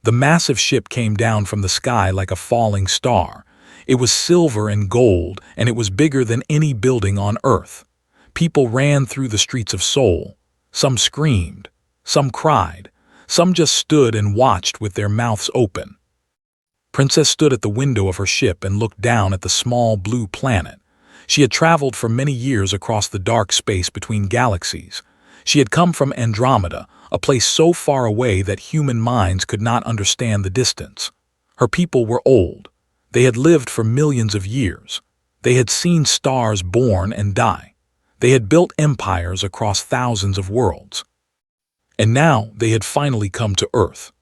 The massive ship came down from the sky like a falling star. It was silver and gold, and it was bigger than any building on Earth. People ran through the streets of Seoul. Some screamed, some cried, some just stood and watched with their mouths open. Princess stood at the window of her ship and looked down at the small blue planet. She had traveled for many years across the dark space between galaxies. She had come from Andromeda, a place so far away that human minds could not understand the distance. Her people were old. They had lived for millions of years. They had seen stars born and die. They had built empires across thousands of worlds. And now they had finally come to Earth.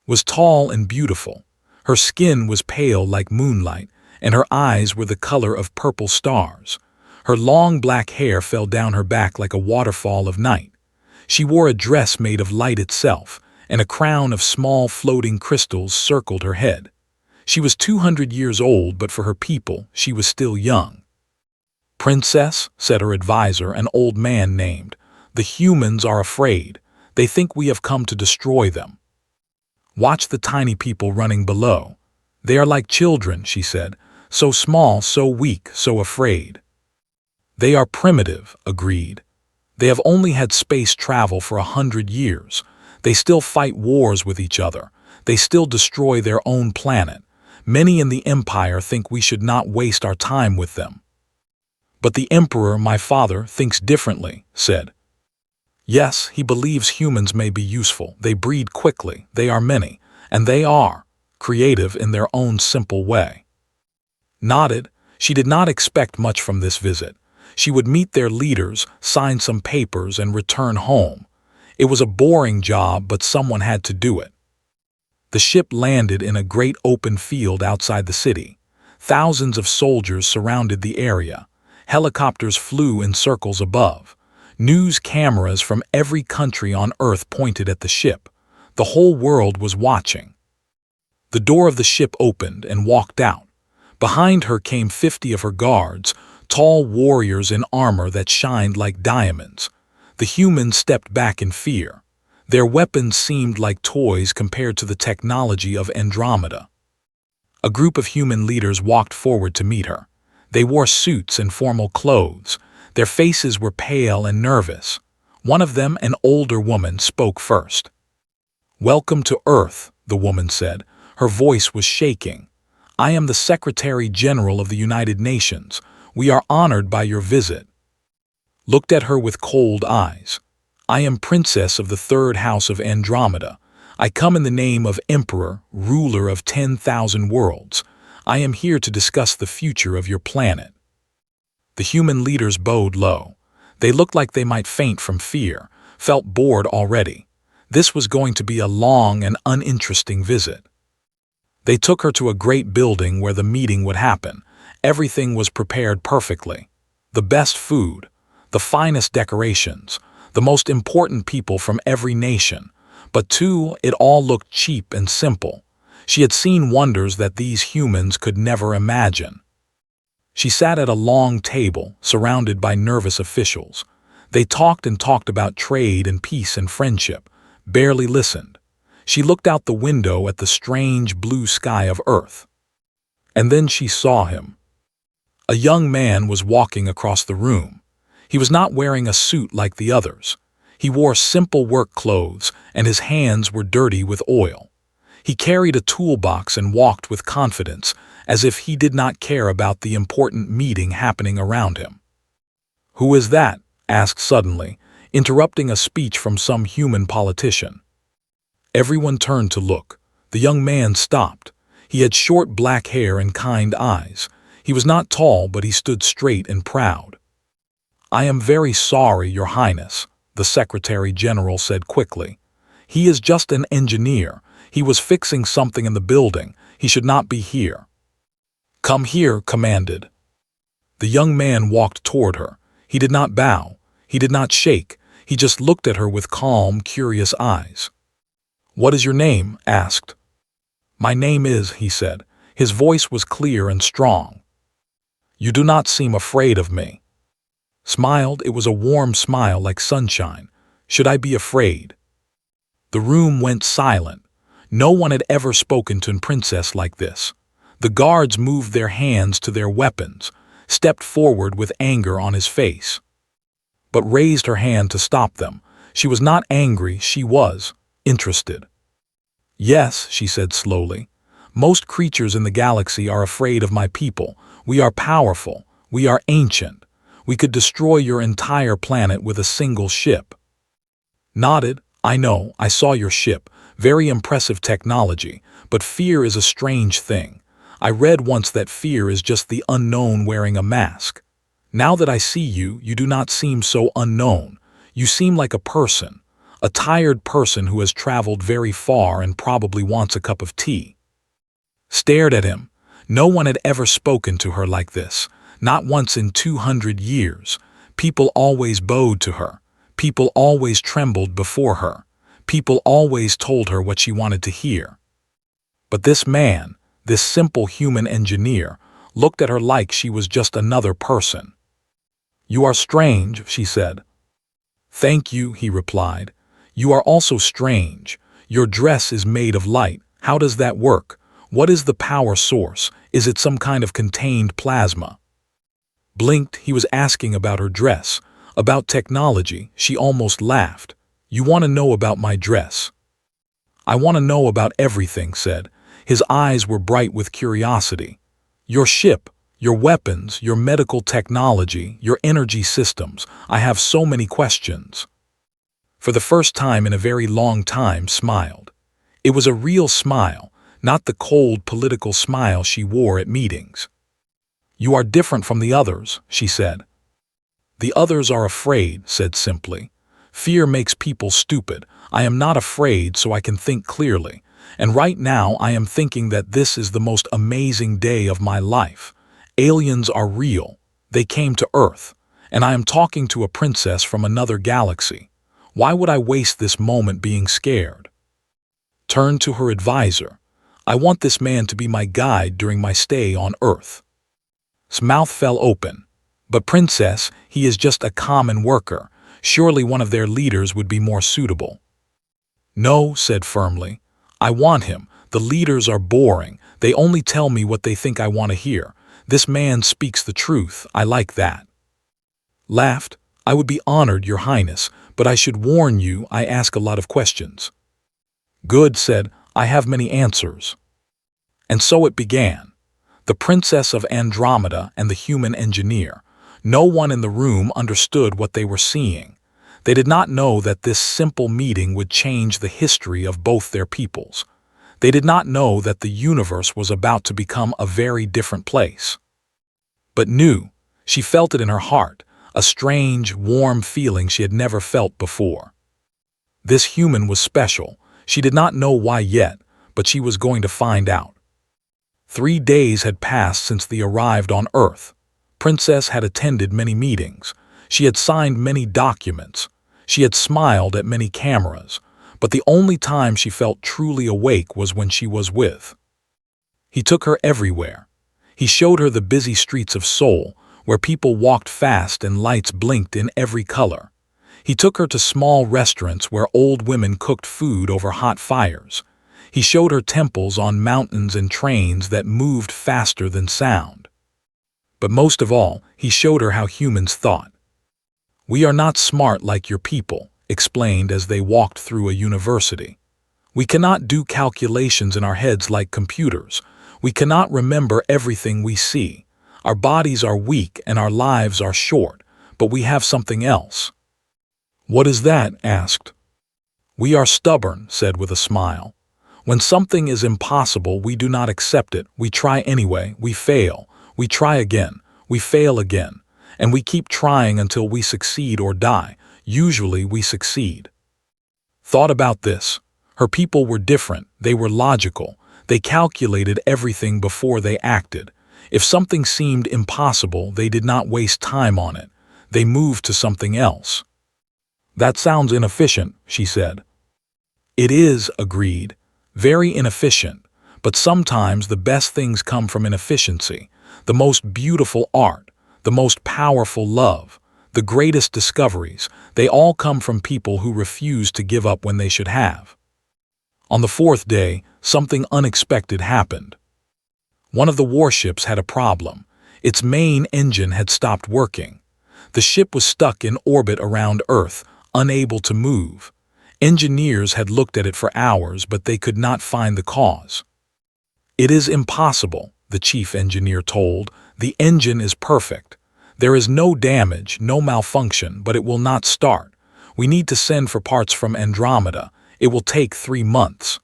Was tall and beautiful. Her skin was pale like moonlight, and her eyes were the color of purple stars. Her long black hair fell down her back like a waterfall of night. She wore a dress made of light itself, and a crown of small floating crystals circled her head. She was 200 years old, but for her people, she was still young. "Princess," said her advisor, an old man named, "the humans are afraid. They think we have come to destroy them. Watch the tiny people running below. They are like children," she said, "so small, so weak, so afraid." "They are primitive," agreed. "They have only had space travel for 100 years. They still fight wars with each other. They still destroy their own planet. Many in the Empire think we should not waste our time with them." "But the Emperor, my father, thinks differently," said. "Yes, he believes humans may be useful. They breed quickly, they are many, and they are creative in their own simple way." Nodded. She did not expect much from this visit. She would meet their leaders, sign some papers, and return home. It was a boring job, but someone had to do it. The ship landed in a great open field outside the city. Thousands of soldiers surrounded the area. Helicopters flew in circles above. News cameras from every country on Earth pointed at the ship. The whole world was watching. The door of the ship opened and walked out. Behind her came 50 of her guards, tall warriors in armor that shined like diamonds. The humans stepped back in fear. Their weapons seemed like toys compared to the technology of Andromeda. A group of human leaders walked forward to meet her. They wore suits and formal clothes. Their faces were pale and nervous. One of them, an older woman, spoke first. "Welcome to Earth," the woman said. Her voice was shaking. "I am the Secretary General of the United Nations. We are honored by your visit." Looked at her with cold eyes. "I am Princess of the Third House of Andromeda. I come in the name of Emperor, ruler of 10,000 worlds. I am here to discuss the future of your planet." The human leaders bowed low. They looked like they might faint from fear, felt bored already. This was going to be a long and uninteresting visit. They took her to a great building where the meeting would happen. Everything was prepared perfectly. The best food, the finest decorations, the most important people from every nation. But too, it all looked cheap and simple. She had seen wonders that these humans could never imagine. She sat at a long table, surrounded by nervous officials. They talked and talked about trade and peace and friendship, barely listened. She looked out the window at the strange blue sky of Earth. And then she saw him. A young man was walking across the room. He was not wearing a suit like the others. He wore simple work clothes, and his hands were dirty with oil. He carried a toolbox and walked with confidence, as if he did not care about the important meeting happening around him. "Who is that?" asked suddenly, interrupting a speech from some human politician. Everyone turned to look. The young man stopped. He had short black hair and kind eyes. He was not tall, but he stood straight and proud. "I am very sorry, Your Highness," the Secretary General said quickly. "He is just an engineer. He was fixing something in the building. He should not be here." "Come here," commanded. The young man walked toward her. He did not bow. He did not shake. He just looked at her with calm, curious eyes. "What is your name?" asked. "My name is," he said. His voice was clear and strong. "You do not seem afraid of me." Smiled. It was a warm smile like sunshine. "Should I be afraid?" The room went silent. No one had ever spoken to a princess like this. The guards moved their hands to their weapons, stepped forward with anger on his face, but raised her hand to stop them. She was not angry, she was interested. Yes, she said slowly. Most creatures in the galaxy are afraid of my people. We are powerful. We are ancient. We could destroy your entire planet with a single ship. Nodded. I know, I saw your ship. Very impressive technology, but fear is a strange thing. I read once that fear is just the unknown wearing a mask. Now that I see you, you do not seem so unknown. You seem like a person, a tired person who has traveled very far and probably wants a cup of tea. Stared at him. No one had ever spoken to her like this, not once in 200 years. People always bowed to her. People always trembled before her. People always told her what she wanted to hear. But this man, this simple human engineer, looked at her like she was just another person. You are strange, she said. Thank you, he replied. You are also strange. Your dress is made of light. How does that work? What is the power source? Is it some kind of contained plasma? Blinked, he was asking about her dress, about technology. She almost laughed. You want to know about my dress? I want to know about everything, said. His eyes were bright with curiosity. Your ship, your weapons, your medical technology, your energy systems. I have so many questions. For the first time in a very long time, smiled. It was a real smile, not the cold political smile she wore at meetings. You are different from the others, she said. The others are afraid, said simply. Fear makes people stupid. I am not afraid, so I can think clearly. And right now I am thinking that this is the most amazing day of my life. Aliens are real. They came to Earth. And I am talking to a princess from another galaxy. Why would I waste this moment being scared? Turned to her advisor. I want this man to be my guide during my stay on Earth. His mouth fell open. But princess, he is just a common worker. Surely one of their leaders would be more suitable. No, said firmly. I want him. The leaders are boring. They only tell me what they think I want to hear. This man speaks the truth. I like that. Laughed. I would be honored, Your Highness, but I should warn you I ask a lot of questions. Good, said. I have many answers. And so it began. The Princess of Andromeda and the human engineer. No one in the room understood what they were seeing. They did not know that this simple meeting would change the history of both their peoples. They did not know that the universe was about to become a very different place. But knew, she felt it in her heart, a strange, warm feeling she had never felt before. This human was special. She did not know why yet, but she was going to find out. 3 days had passed since they arrived on Earth. Princess had attended many meetings. She had signed many documents. She had smiled at many cameras. But the only time she felt truly awake was when she was with. He took her everywhere. He showed her the busy streets of Seoul, where people walked fast and lights blinked in every color. He took her to small restaurants where old women cooked food over hot fires. He showed her temples on mountains and trains that moved faster than sound. But most of all, he showed her how humans thought. We are not smart like your people, explained as they walked through a university. We cannot do calculations in our heads like computers. We cannot remember everything we see. Our bodies are weak and our lives are short, but we have something else. What is that? Asked. We are stubborn, said with a smile. When something is impossible, we do not accept it. We try anyway. We fail. We try again. We fail again. And we keep trying until we succeed or die. Usually we succeed. Thought about this. Her people were different. They were logical. They calculated everything before they acted. If something seemed impossible, they did not waste time on it. They moved to something else. That sounds inefficient, she said. It is, agreed. Very inefficient. But sometimes the best things come from inefficiency. The most beautiful art, the most powerful love, the greatest discoveries, they all come from people who refuse to give up when they should have. On the fourth day, something unexpected happened. One of the warships had a problem. Its main engine had stopped working. The ship was stuck in orbit around Earth, unable to move. Engineers had looked at it for hours, but they could not find the cause. "It is impossible," the chief engineer told. "The engine is perfect. There is no damage, no malfunction, but it will not start. We need to send for parts from Andromeda. It will take 3 months."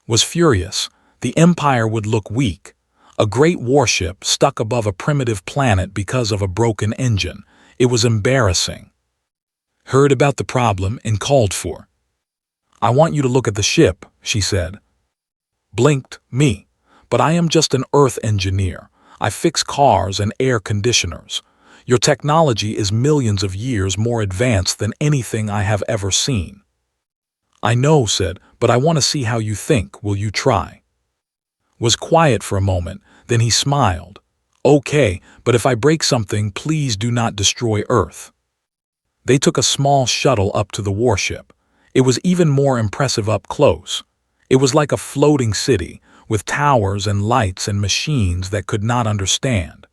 Was furious. The Empire would look weak. A great warship stuck above a primitive planet because of a broken engine. It was embarrassing. Heard about the problem and called for. "I want you to look at the ship," she said. Blinked, "Me. But I am just an Earth engineer. I fix cars and air conditioners. Your technology is millions of years more advanced than anything I have ever seen." "I know," said, "but I want to see how you think. Will you try?" Was quiet for a moment, then he smiled. "Okay, but if I break something, please do not destroy Earth." They took a small shuttle up to the warship. It was even more impressive up close. It was like a floating city, with towers and lights and machines that could not understand.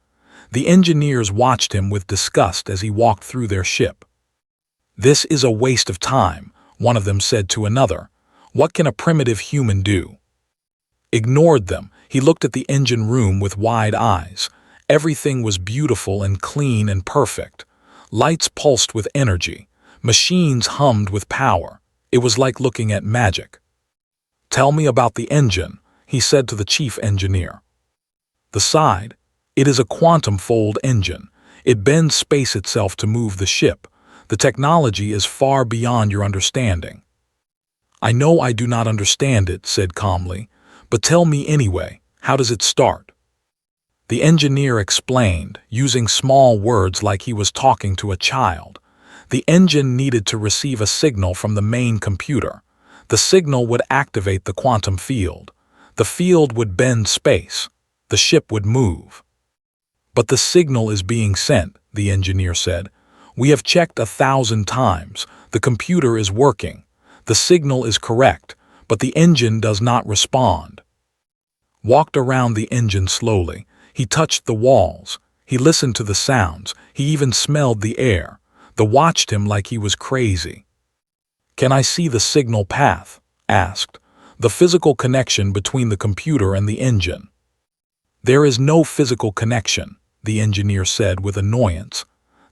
The engineers watched him with disgust as he walked through their ship. "This is a waste of time," one of them said to another. "What can a primitive human do?" Ignored them. He looked at the engine room with wide eyes. Everything was beautiful and clean and perfect. Lights pulsed with energy. Machines hummed with power. It was like looking at magic. "Tell me about the engine," he said to the chief engineer. "The side. It is a quantum-fold engine. It bends space itself to move the ship. The technology is far beyond your understanding." "I know I do not understand it," said calmly, "but tell me anyway, how does it start?" The engineer explained, using small words like he was talking to a child. The engine needed to receive a signal from the main computer. The signal would activate the quantum field. The field would bend space. The ship would move. "But the signal is being sent," the engineer said. "We have checked 1,000 times. The computer is working. The signal is correct, but the engine does not respond." Walked around the engine slowly. He touched the walls. He listened to the sounds. He even smelled the air. They watched him like he was crazy. "Can I see the signal path?" asked. "The physical connection between the computer and the engine." "There is no physical connection," the engineer said with annoyance.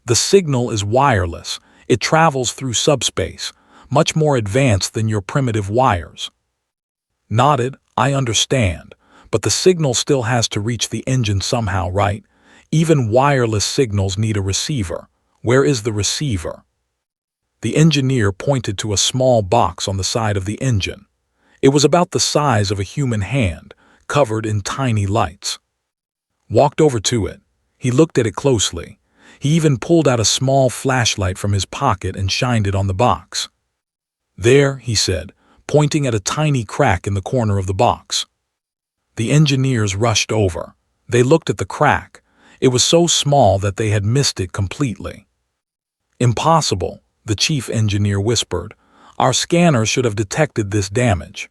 "The signal is wireless. It travels through subspace, much more advanced than your primitive wires." Nodded. "I understand. But the signal still has to reach the engine somehow, right? Even wireless signals need a receiver. Where is the receiver?" The engineer pointed to a small box on the side of the engine. It was about the size of a human hand, covered in tiny lights. Walked over to it. He looked at it closely. He even pulled out a small flashlight from his pocket and shined it on the box. "There," he said, pointing at a tiny crack in the corner of the box. The engineers rushed over. They looked at the crack. It was so small that they had missed it completely. "Impossible," the chief engineer whispered. "Our scanners should have detected this damage."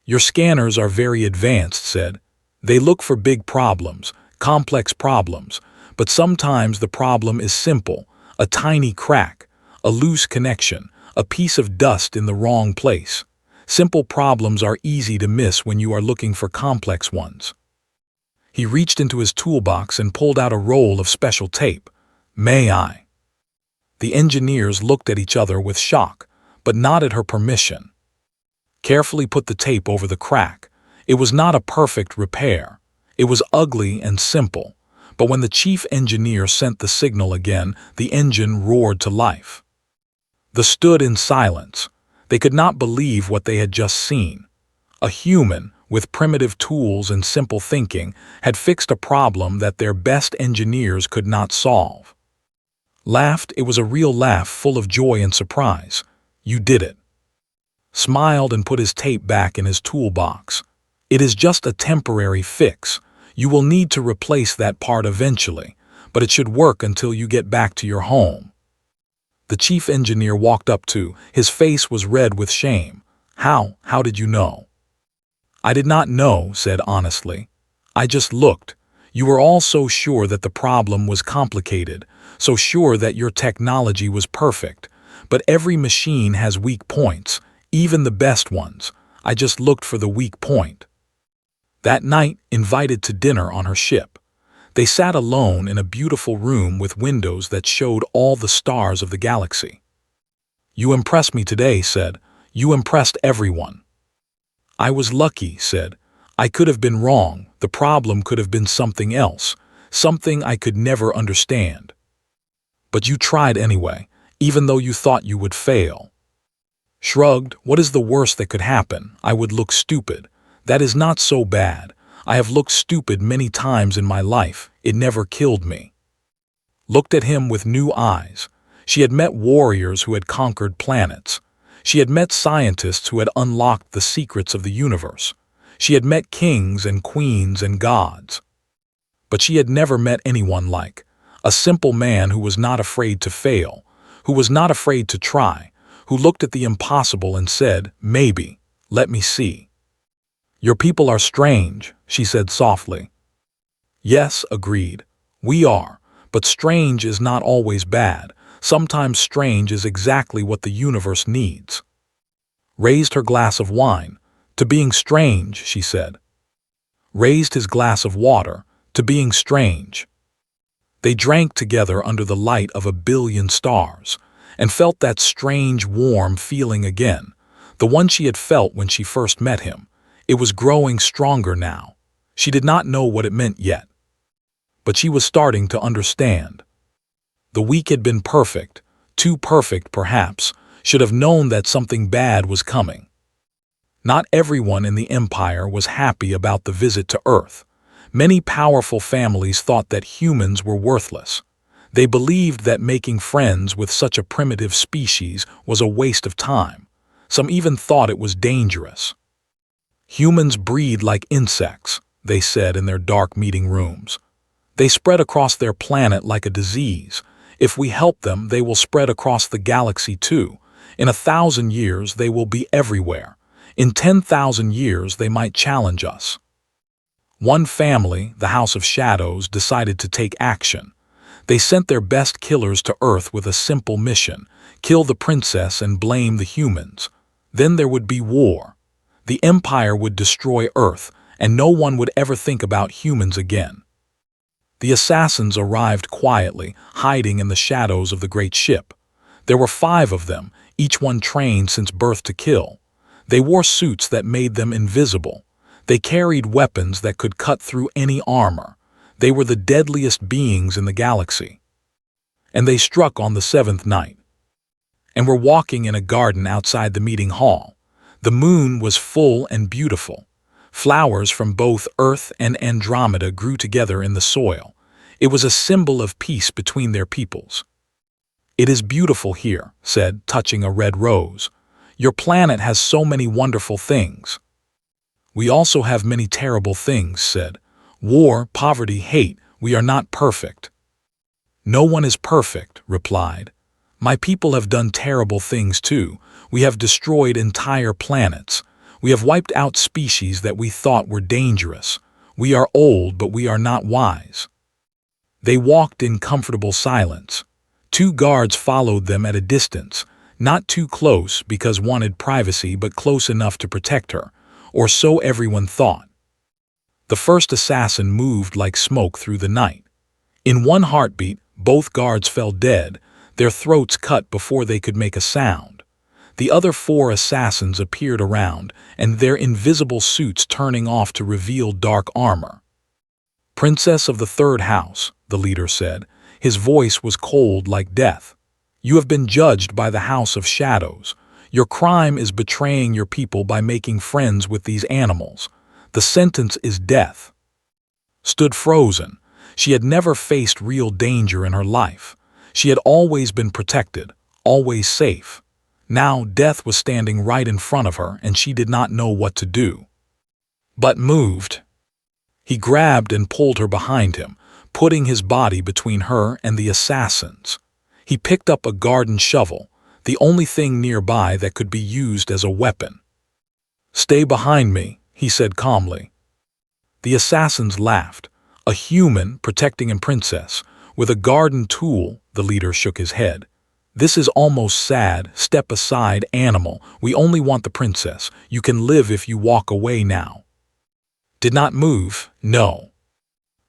"Your scanners are very advanced," said. "They look for big problems, complex problems, but sometimes the problem is simple, a tiny crack, a loose connection, a piece of dust in the wrong place. Simple problems are easy to miss when you are looking for complex ones." He reached into his toolbox and pulled out a roll of special tape. "May I?" The engineers looked at each other with shock, but nodded her permission. Carefully put the tape over the crack. It was not a perfect repair. It was ugly and simple, but when the chief engineer sent the signal again, the engine roared to life. They stood in silence. They could not believe what they had just seen. A human, with primitive tools and simple thinking, had fixed a problem that their best engineers could not solve. Laughed. It was a real laugh full of joy and surprise. "You did it." Smiled and put his tape back in his toolbox. "It is just a temporary fix. You will need to replace that part eventually, but it should work until you get back to your home." The chief engineer walked up to. His face was red with shame. How did you know?" "I did not know," said honestly. "I just looked. You were all so sure that the problem was complicated, so sure that your technology was perfect. But every machine has weak points, even the best ones. I just looked for the weak point." That night, invited to dinner on her ship, they sat alone in a beautiful room with windows that showed all the stars of the galaxy. "You impressed me today," said. "You impressed everyone." "I was lucky," said. "I could have been wrong. The problem could have been something else, something I could never understand. But you tried anyway, even though you thought you would fail." Shrugged. "What is the worst that could happen? I would look stupid. That is not so bad. I have looked stupid many times in my life. It never killed me." Looked at him with new eyes. She had met warriors who had conquered planets. She had met scientists who had unlocked the secrets of the universe. She had met kings and queens and gods. But she had never met anyone like a simple man who was not afraid to fail, who was not afraid to try, who looked at the impossible and said, "Maybe, let me see." "Your people are strange," she said softly. "Yes," agreed. "We are, but strange is not always bad. Sometimes strange is exactly what the universe needs." Raised her glass of wine. "To being strange," she said. Raised his glass of water. "To being strange." They drank together under the light of 1,000,000,000 stars, and felt that strange, warm feeling again, the one she had felt when she first met him. It was growing stronger now. She did not know what it meant yet, but she was starting to understand. The week had been perfect, too perfect perhaps, should have known that something bad was coming. Not everyone in the Empire was happy about the visit to Earth. Many powerful families thought that humans were worthless. They believed that making friends with such a primitive species was a waste of time. Some even thought it was dangerous. "Humans breed like insects," they said in their dark meeting rooms. "They spread across their planet like a disease. If we help them, they will spread across the galaxy too. In 1,000 years, they will be everywhere. In 10,000 years, they might challenge us." One family, the House of Shadows, decided to take action. They sent their best killers to Earth with a simple mission: kill the princess and blame the humans. Then there would be war. The Empire would destroy Earth, and no one would ever think about humans again. The assassins arrived quietly, hiding in the shadows of the great ship. There were 5 of them, each one trained since birth to kill. They wore suits that made them invisible. They carried weapons that could cut through any armor. They were the deadliest beings in the galaxy. And they struck on the 7th night, and were walking in a garden outside the meeting hall. The moon was full and beautiful. Flowers from both Earth and Andromeda grew together in the soil. It was a symbol of peace between their peoples. "It is beautiful here," said, touching a red rose. "Your planet has so many wonderful things." "We also have many terrible things," said. "War, poverty, hate. We are not perfect." "No one is perfect," replied. "My people have done terrible things too. We have destroyed entire planets. We have wiped out species that we thought were dangerous. We are old, but we are not wise." They walked in comfortable silence. 2 guards followed them at a distance, not too close because wanted privacy, but close enough to protect her, or so everyone thought. The first assassin moved like smoke through the night. In one heartbeat, both guards fell dead, their throats cut before they could make a sound. The other 4 assassins appeared around, and their invisible suits turning off to reveal dark armor. "Princess of the 3rd house," the leader said. His voice was cold like death. "You have been judged by the House of Shadows. Your crime is betraying your people by making friends with these animals. The sentence is death." Stood frozen. She had never faced real danger in her life. She had always been protected, always safe. Now death was standing right in front of her, and she did not know what to do. But moved. He grabbed and pulled her behind him, putting his body between her and the assassins. He picked up a garden shovel, the only thing nearby that could be used as a weapon. "Stay behind me," he said calmly. The assassins laughed. "A human protecting a princess with a garden tool," the leader shook his head. "This is almost sad. Step aside, animal. We only want the princess. You can live if you walk away now." "Did not move, no.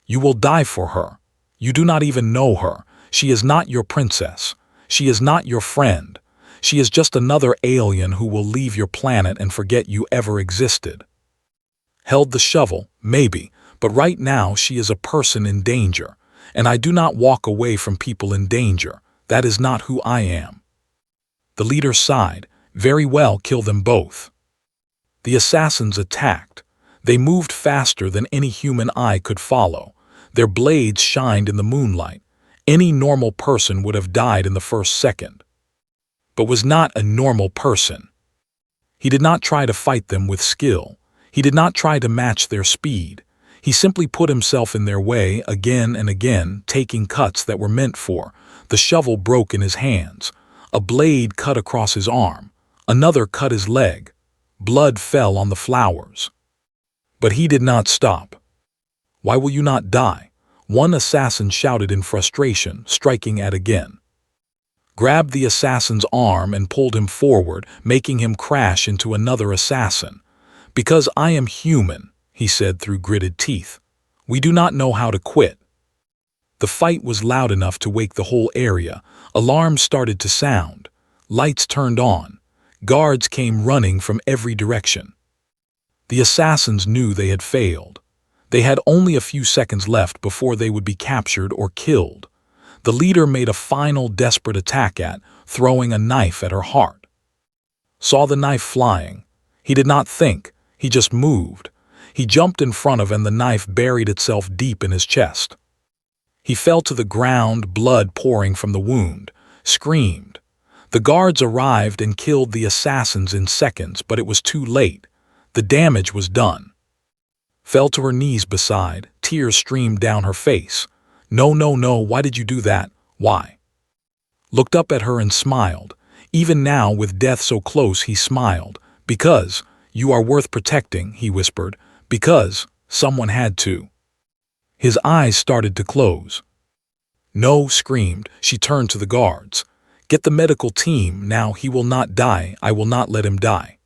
You will die for her. You do not even know her. She is not your princess. She is not your friend. She is just another alien who will leave your planet and forget you ever existed." Held the shovel, maybe, but right now she is a person in danger, and I do not walk away from people in danger. That is not who I am. The leader sighed. "Very well, kill them both." The assassins attacked. They moved faster than any human eye could follow. Their blades shined in the moonlight. Any normal person would have died in the first second. But was not a normal person. He did not try to fight them with skill. He did not try to match their speed. He simply put himself in their way again and again, taking cuts that were meant for. The shovel broke in his hands. A blade cut across his arm. Another cut his leg. Blood fell on the flowers. But he did not stop. "Why will you not die?" one assassin shouted in frustration, striking at again. Grabbed the assassin's arm and pulled him forward, making him crash into another assassin. "Because I am human," he said through gritted teeth. "We do not know how to quit." The fight was loud enough to wake the whole area. Alarms started to sound. Lights turned on. Guards came running from every direction. The assassins knew they had failed. They had only a few seconds left before they would be captured or killed. The leader made a final desperate attack throwing a knife at her heart. Saw the knife flying. He did not think. He just moved. He jumped in front of and the knife buried itself deep in his chest. He fell to the ground, blood pouring from the wound, screamed. The guards arrived and killed the assassins in seconds, but it was too late. The damage was done. Fell to her knees beside, tears streamed down her face. "No, no, no, why did you do that? Why?" Looked up at her and smiled. Even now, with death so close, he smiled. "Because you are worth protecting," he whispered. "Because someone had to." His eyes started to close. "No," screamed. She turned to the guards. "Get the medical team now. He will not die. I will not let him die."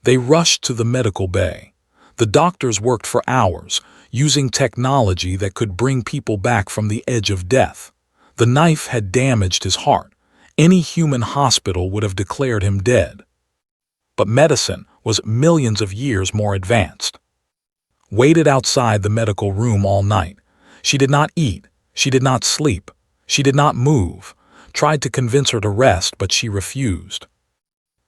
They rushed to the medical bay. The doctors worked for hours, using technology that could bring people back from the edge of death. The knife had damaged his heart. Any human hospital would have declared him dead. But medicine was millions of years more advanced. Waited outside the medical room all night. She did not eat. She did not sleep. She did not move. Tried to convince her to rest, but she refused.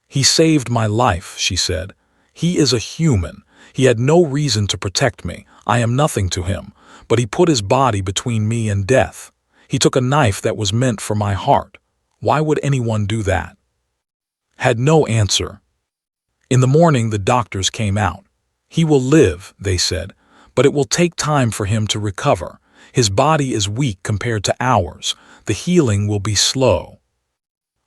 "He saved my life," she said. "He is a human. He had no reason to protect me. I am nothing to him. But he put his body between me and death. He took a knife that was meant for my heart. Why would anyone do that?" Had no answer. In the morning, the doctors came out. "He will live," they said, "but it will take time for him to recover. His body is weak compared to ours. The healing will be slow."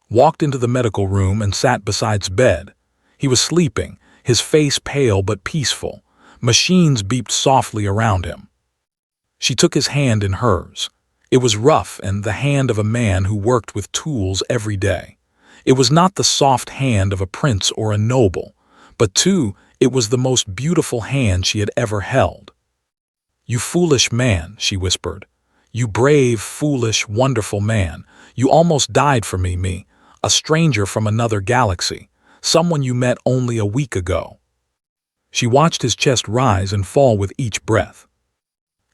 Walked into the medical room and sat beside's bed. He was sleeping, his face pale but peaceful. Machines beeped softly around him. She took his hand in hers. It was rough and the hand of a man who worked with tools every day. It was not the soft hand of a prince or a noble, but too, it was the most beautiful hand she had ever held. "You foolish man," she whispered. "You brave, foolish, wonderful man. You almost died for me, a stranger from another galaxy, someone you met only a week ago." She watched his chest rise and fall with each breath.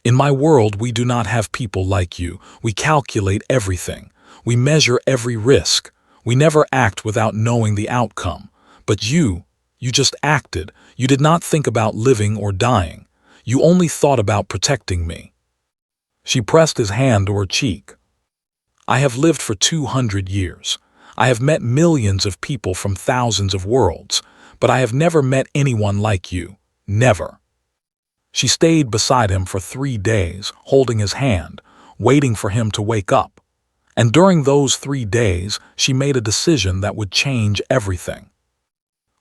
"In my world, we do not have people like you. We calculate everything. We measure every risk. We never act without knowing the outcome. But you just acted. You did not think about living or dying. You only thought about protecting me." She pressed his hand to her cheek. "I have lived for 200 years. I have met millions of people from thousands of worlds, but I have never met anyone like you. Never." She stayed beside him for 3 days, holding his hand, waiting for him to wake up. And during those 3 days, she made a decision that would change everything.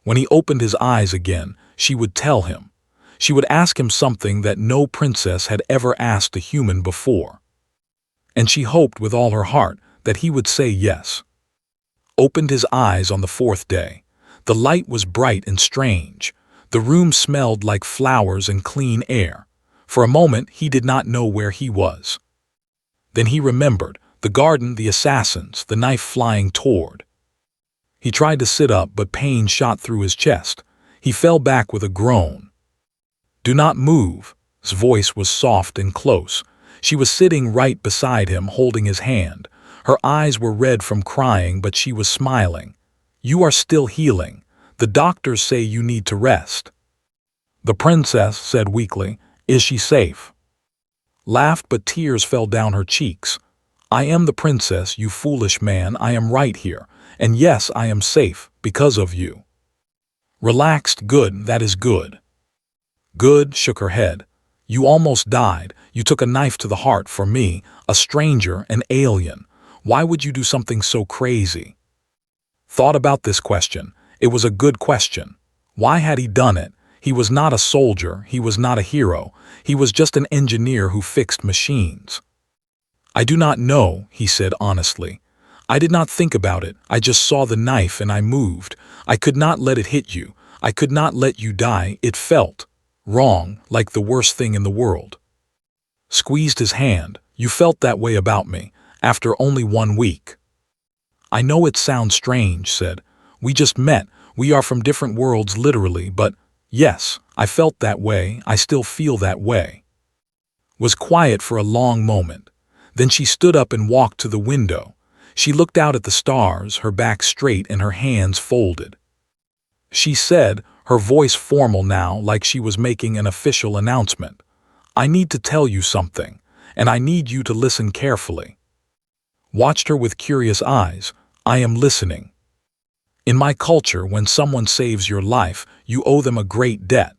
When he opened his eyes again, she would tell him. She would ask him something that no princess had ever asked a human before. And she hoped with all her heart that he would say yes. Opened his eyes on the fourth day. The light was bright and strange. The room smelled like flowers and clean air. For a moment he did not know where he was. Then he remembered the garden, the assassins, the knife flying toward. He tried to sit up, but pain shot through his chest. He fell back with a groan. "Do not move." His voice was soft and close. She was sitting right beside him, holding his hand. Her eyes were red from crying, but she was smiling. "You are still healing. The doctors say you need to rest." The princess said weakly, "Is she safe?" Laughed, but tears fell down her cheeks. "I am the princess, you foolish man. I am right here. And yes, I am safe, because of you." Relaxed. "Good, that is good." "Good," shook her head. "You almost died. You took a knife to the heart for me, a stranger, an alien. Why would you do something so crazy?" Thought about this question. It was a good question. Why had he done it? He was not a soldier. He was not a hero. He was just an engineer who fixed machines. "I do not know," he said honestly. "I did not think about it. I just saw the knife and I moved. I could not let it hit you. I could not let you die. It felt wrong, like the worst thing in the world." Squeezed his hand. "You felt that way about me, after only 1 week." "I know it sounds strange," said. "We just met. We are from different worlds literally, but yes, I felt that way. I still feel that way." Was quiet for a long moment. Then she stood up and walked to the window. She looked out at the stars, her back straight and her hands folded. She said, her voice formal now, like she was making an official announcement, "I need to tell you something, and I need you to listen carefully." Watched her with curious eyes. "I am listening." "In my culture, when someone saves your life, you owe them a great debt.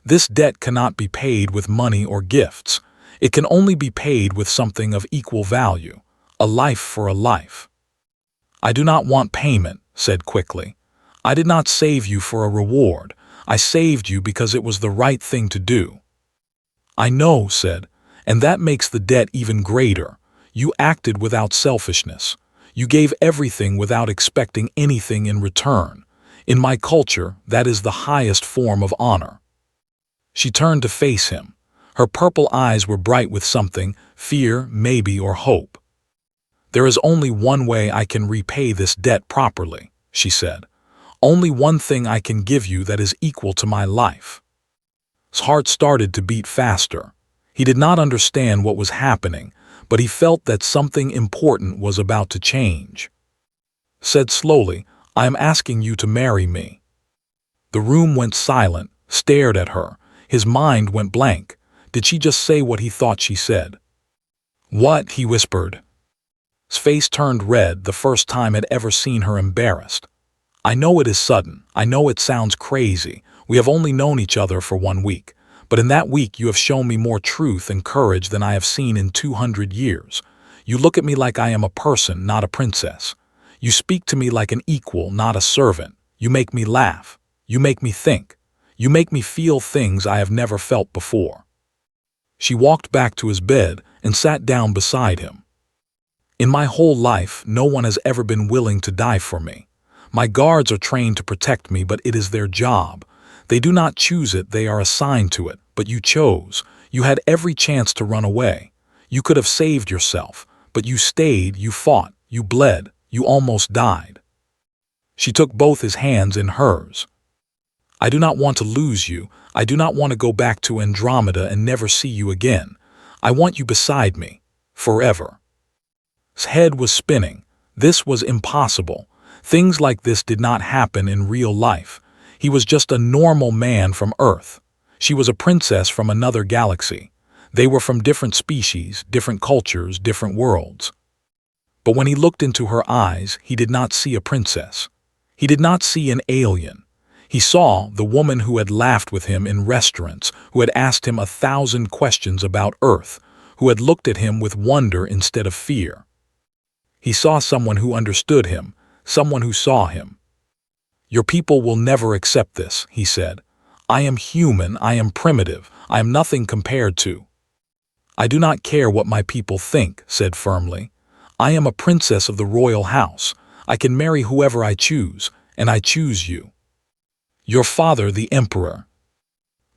This debt cannot be paid with money or gifts. It can only be paid with something of equal value, a life for a life." "I do not want payment," said quickly. "I did not save you for a reward. I saved you because it was the right thing to do." "I know," said, "and that makes the debt even greater. You acted without selfishness. You gave everything without expecting anything in return. In my culture, that is the highest form of honor." She turned to face him. Her purple eyes were bright with something, fear, maybe, or hope. "There is only one way I can repay this debt properly," she said. "Only one thing I can give you that is equal to my life." His heart started to beat faster. He did not understand what was happening, but he felt that something important was about to change. Said slowly, "I am asking you to marry me." The room went silent, stared at her. His mind went blank. Did she just say what he thought she said? "What?" he whispered. His face turned red, the first time I'd ever seen her embarrassed. "I know it is sudden. I know it sounds crazy. We have only known each other for 1 week. But in that week you have shown me more truth and courage than I have seen in 200 years. You look at me like I am a person, not a princess. You speak to me like an equal, not a servant. You make me laugh. You make me think. You make me feel things I have never felt before." She walked back to his bed and sat down beside him. "In my whole life, no one has ever been willing to die for me. My guards are trained to protect me, but it is their job. They do not choose it, they are assigned to it. But you chose. You had every chance to run away. You could have saved yourself, but you stayed, you fought, you bled, you almost died." She took both his hands in hers. "I do not want to lose you. I do not want to go back to Andromeda and never see you again. I want you beside me, forever." His head was spinning. This was impossible. Things like this did not happen in real life. He was just a normal man from Earth. She was a princess from another galaxy. They were from different species, different cultures, different worlds. But when he looked into her eyes, he did not see a princess. He did not see an alien. He saw the woman who had laughed with him in restaurants, who had asked him 1,000 questions about Earth, who had looked at him with wonder instead of fear. He saw someone who understood him, someone who saw him. Your people will never accept this, he said. I am human, I am primitive, I am nothing compared to. I do not care what my people think, said firmly. I am a princess of the royal house. I can marry whoever I choose, and I choose you. Your father, the emperor.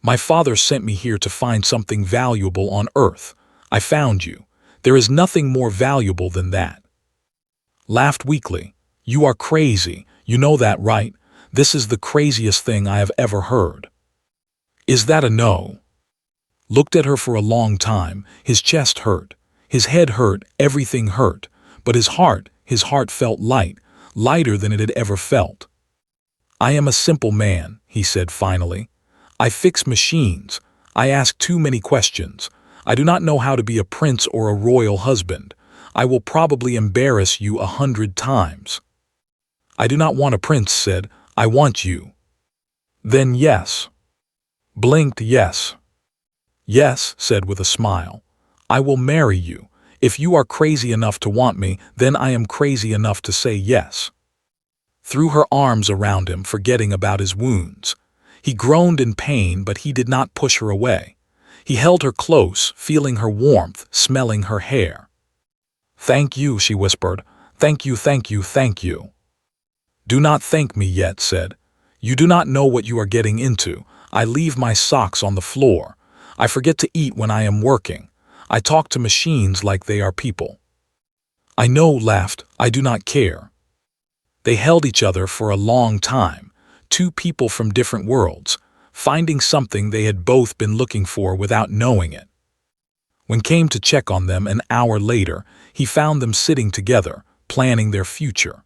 My father sent me here to find something valuable on Earth. I found you. There is nothing more valuable than that. Laughed weakly. You are crazy. You know that, right? This is the craziest thing I have ever heard. Is that a no? Looked at her for a long time. His chest hurt. His head hurt. Everything hurt. But his heart felt light, lighter than it had ever felt. I am a simple man, he said finally. I fix machines. I ask too many questions. I do not know how to be a prince or a royal husband. I will probably embarrass you 100 times. I do not want a prince, said. I want you. Then yes. Blinked yes. Yes, said with a smile. I will marry you. If you are crazy enough to want me, then I am crazy enough to say yes. Threw her arms around him, forgetting about his wounds. He groaned in pain, but he did not push her away. He held her close, feeling her warmth, smelling her hair. Thank you, she whispered. Thank you, thank you, thank you. Do not thank me yet, said. You do not know what you are getting into. I leave my socks on the floor. I forget to eat when I am working. I talk to machines like they are people. I know, laughed. I do not care. They held each other for a long time, two people from different worlds, finding something they had both been looking for without knowing it. When came to check on them an hour later, he found them sitting together, planning their future.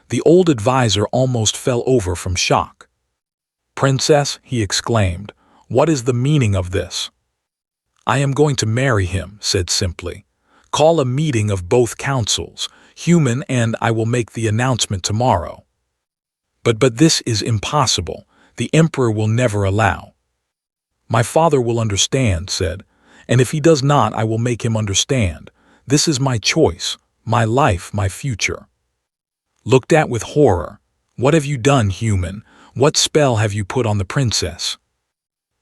The old advisor almost fell over from shock. Princess, he exclaimed, what is the meaning of this? I am going to marry him, said simply. Call a meeting of both councils, human, and I will make the announcement tomorrow. But this is impossible. The emperor will never allow. My father will understand, said, and if he does not, I will make him understand. This is my choice, my life, my future. Looked at with horror. What have you done, human? What spell have you put on the princess?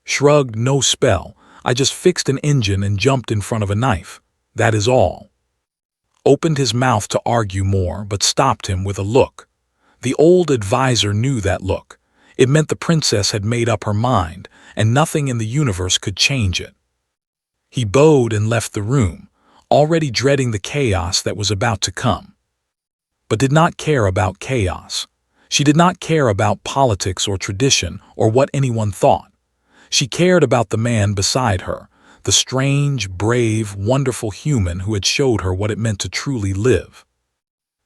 Shrugged, no spell. I just fixed an engine and jumped in front of a knife. That is all. Opened his mouth to argue more, but stopped him with a look. The old advisor knew that look. It meant the princess had made up her mind, and nothing in the universe could change it. He bowed and left the room, already dreading the chaos that was about to come. But did not care about chaos. She did not care about politics or tradition or what anyone thought. She cared about the man beside her, the strange, brave, wonderful human who had showed her what it meant to truly live.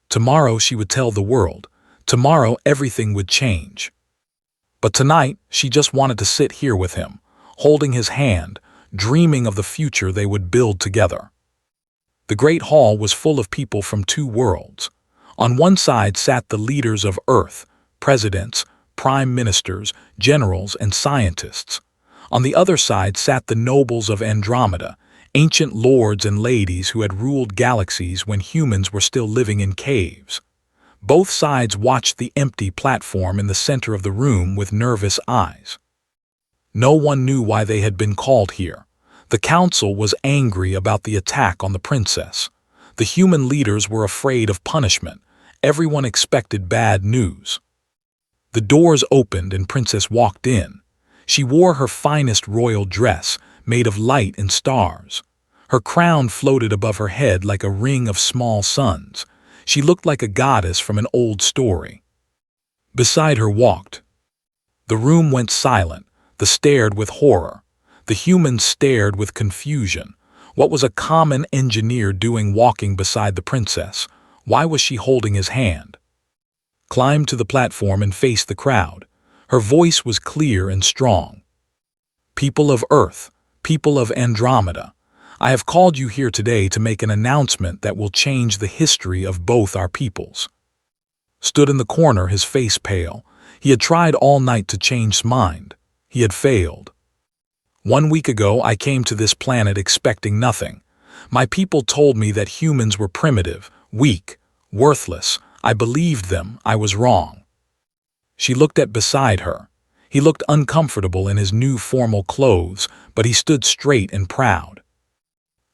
Tomorrow she would tell the world. Tomorrow everything would change. But tonight she just wanted to sit here with him, holding his hand, dreaming of the future they would build together. The great hall was full of people from two worlds. On one side sat the leaders of Earth, presidents, prime ministers, generals, and scientists. On the other side sat the nobles of Andromeda, ancient lords and ladies who had ruled galaxies when humans were still living in caves. Both sides watched the empty platform in the center of the room with nervous eyes. No one knew why they had been called here. The council was angry about the attack on the princess. The human leaders were afraid of punishment. Everyone expected bad news. The doors opened and Princess walked in. She wore her finest royal dress, made of light and stars. Her crown floated above her head like a ring of small suns. She looked like a goddess from an old story. Beside her walked. The room went silent. The stared with horror. The humans stared with confusion. What was a common engineer doing walking beside the princess? Why was she holding his hand? Climbed to the platform and faced the crowd. Her voice was clear and strong. People of Earth, people of Andromeda, I have called you here today to make an announcement that will change the history of both our peoples. Stood in the corner, his face pale. He had tried all night to change his mind. He had failed. 1 week ago, I came to this planet expecting nothing. My people told me that humans were primitive, weak, worthless. I believed them. I was wrong. She looked at beside her. He looked uncomfortable in his new formal clothes, but he stood straight and proud.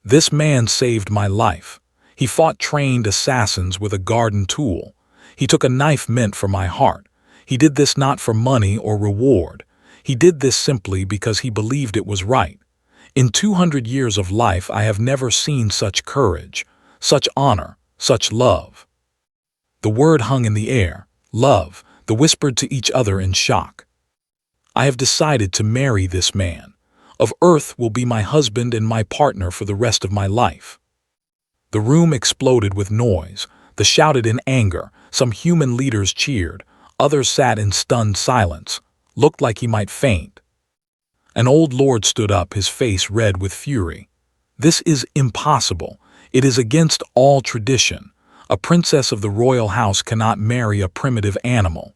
This man saved my life. He fought trained assassins with a garden tool. He took a knife meant for my heart. He did this not for money or reward. He did this simply because he believed it was right. In 200 years of life, I have never seen such courage, such honor, such love. The word hung in the air, love, they whispered to each other in shock. I have decided to marry this man. Of Earth will be my husband and my partner for the rest of my life. The room exploded with noise. They shouted in anger. Some human leaders cheered. Others sat in stunned silence, looked like he might faint. An old lord stood up, his face red with fury. This is impossible. It is against all tradition. A princess of the royal house cannot marry a primitive animal.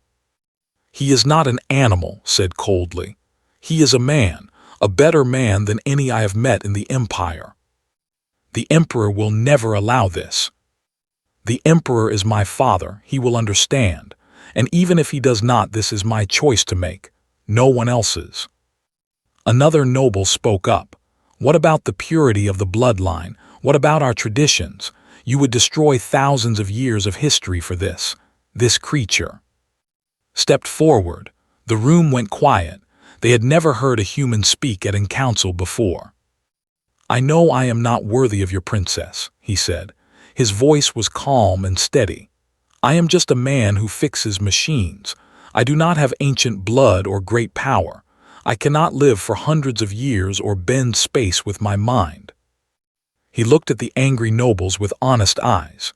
He is not an animal, said coldly. He is a man, a better man than any I have met in the empire. The emperor will never allow this. The emperor is my father, he will understand. And even if he does not, this is my choice to make, no one else's. Another noble spoke up. What about the purity of the bloodline? What about our traditions? You would destroy thousands of years of history for this. This creature stepped forward. The room went quiet. They had never heard a human speak at a council before. I know I am not worthy of your princess, he said. His voice was calm and steady. I am just a man who fixes machines. I do not have ancient blood or great power. I cannot live for hundreds of years or bend space with my mind. He looked at the angry nobles with honest eyes.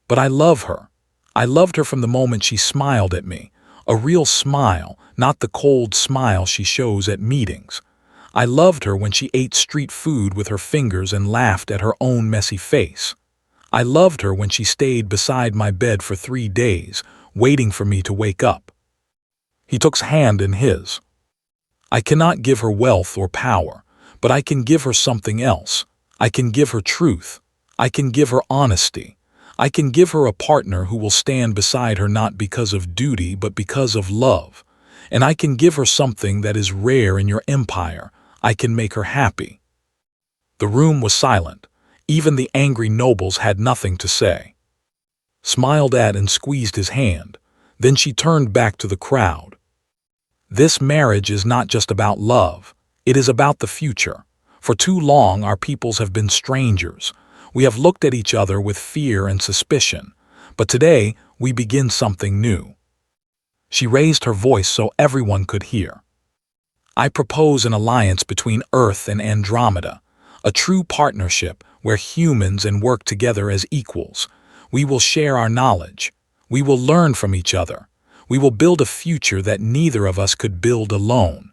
But I love her. I loved her from the moment she smiled at me. A real smile, not the cold smile she shows at meetings. I loved her when she ate street food with her fingers and laughed at her own messy face. I loved her when she stayed beside my bed for 3 days, waiting for me to wake up. He took his hand in his. I cannot give her wealth or power, but I can give her something else. I can give her truth. I can give her honesty. I can give her a partner who will stand beside her not because of duty but because of love. And I can give her something that is rare in your empire. I can make her happy. The room was silent. Even the angry nobles had nothing to say. Smiled at and squeezed his hand. Then she turned back to the crowd. This marriage is not just about love. It is about the future. For too long our peoples have been strangers. We have looked at each other with fear and suspicion. But today we begin something new. She raised her voice so everyone could hear. I propose an alliance between Earth and Andromeda, a true partnership where humans and work together as equals. We will share our knowledge. We will learn from each other. We will build a future that neither of us could build alone.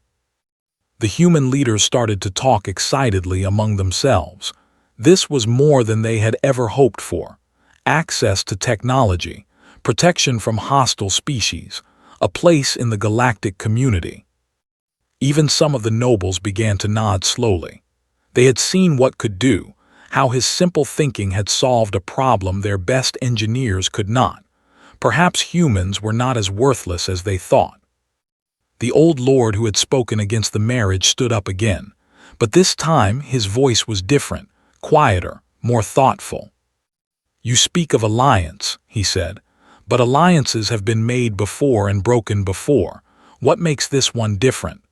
The human leaders started to talk excitedly among themselves. This was more than they had ever hoped for. Access to technology, protection from hostile species, a place in the galactic community. Even some of the nobles began to nod slowly. They had seen what could do, how his simple thinking had solved a problem their best engineers could not. Perhaps humans were not as worthless as they thought. The old lord who had spoken against the marriage stood up again, but this time his voice was different, quieter, more thoughtful. You speak of alliance, he said, but alliances have been made before and broken before. What makes this one different?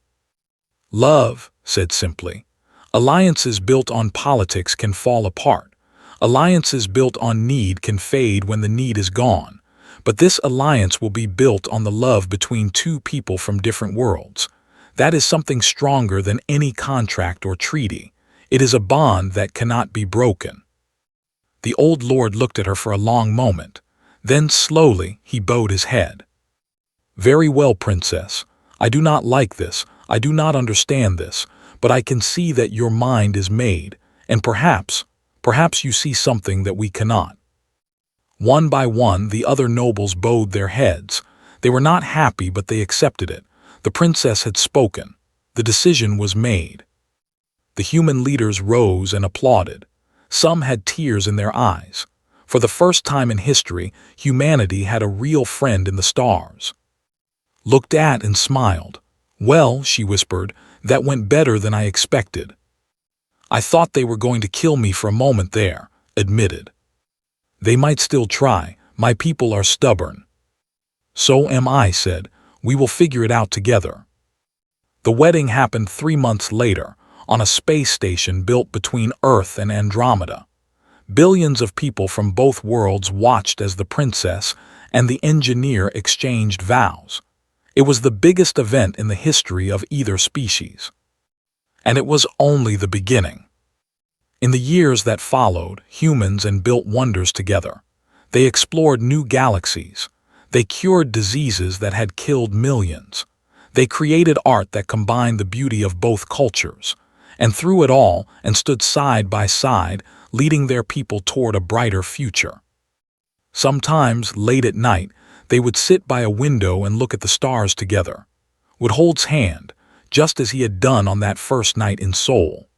Love, said simply. Alliances built on politics can fall apart. Alliances built on need can fade when the need is gone. But this alliance will be built on the love between two people from different worlds. That is something stronger than any contract or treaty. It is a bond that cannot be broken. The old lord looked at her for a long moment. Then slowly he bowed his head. Very well, princess. I do not like this. I do not understand this. But I can see that your mind is made. And perhaps you see something that we cannot. One by one, the other nobles bowed their heads. They were not happy, but they accepted it. The princess had spoken. The decision was made. The human leaders rose and applauded. Some had tears in their eyes. For the first time in history, humanity had a real friend in the stars. looked at and smiled. "Well," she whispered, "that went better than I expected." "I thought they were going to kill me for a moment there," admitted. "They might still try. My people are stubborn." "So am I," said. "We will figure it out together." The wedding happened 3 months later, on a space station built between Earth and Andromeda. Billions of people from both worlds watched as the princess and the engineer exchanged vows. It was the biggest event in the history of either species. And it was only the beginning. In the years that followed, humans and built wonders together. They explored new galaxies. They cured diseases that had killed millions. They created art that combined the beauty of both cultures. And through it all, and stood side by side, leading their people toward a brighter future. Sometimes, late at night, they would sit by a window and look at the stars together. Would hold hand, just as he had done on that first night in Seoul.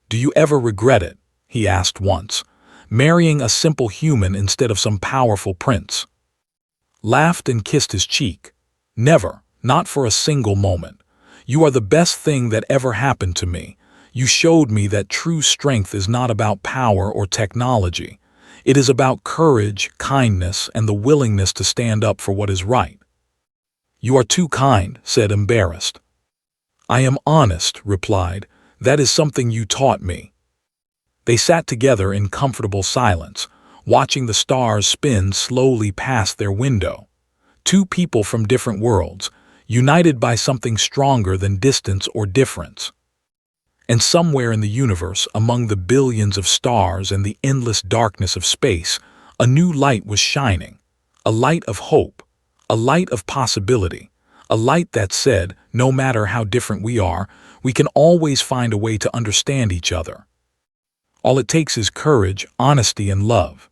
"Do you ever regret it?" he asked once, "marrying a simple human instead of some powerful prince?" Laughed and kissed his cheek. "Never, not for a single moment. You are the best thing that ever happened to me. You showed me that true strength is not about power or technology. It is about courage, kindness, and the willingness to stand up for what is right." "You are too kind," said, embarrassed. "I am honest," replied. "That is something you taught me." They sat together in comfortable silence, watching the stars spin slowly past their window. Two people from different worlds, united by something stronger than distance or difference. And somewhere in the universe, among the billions of stars and the endless darkness of space, a new light was shining. A light of hope. A light of possibility. A light that said, no matter how different we are, we can always find a way to understand each other. All it takes is courage, honesty, and love.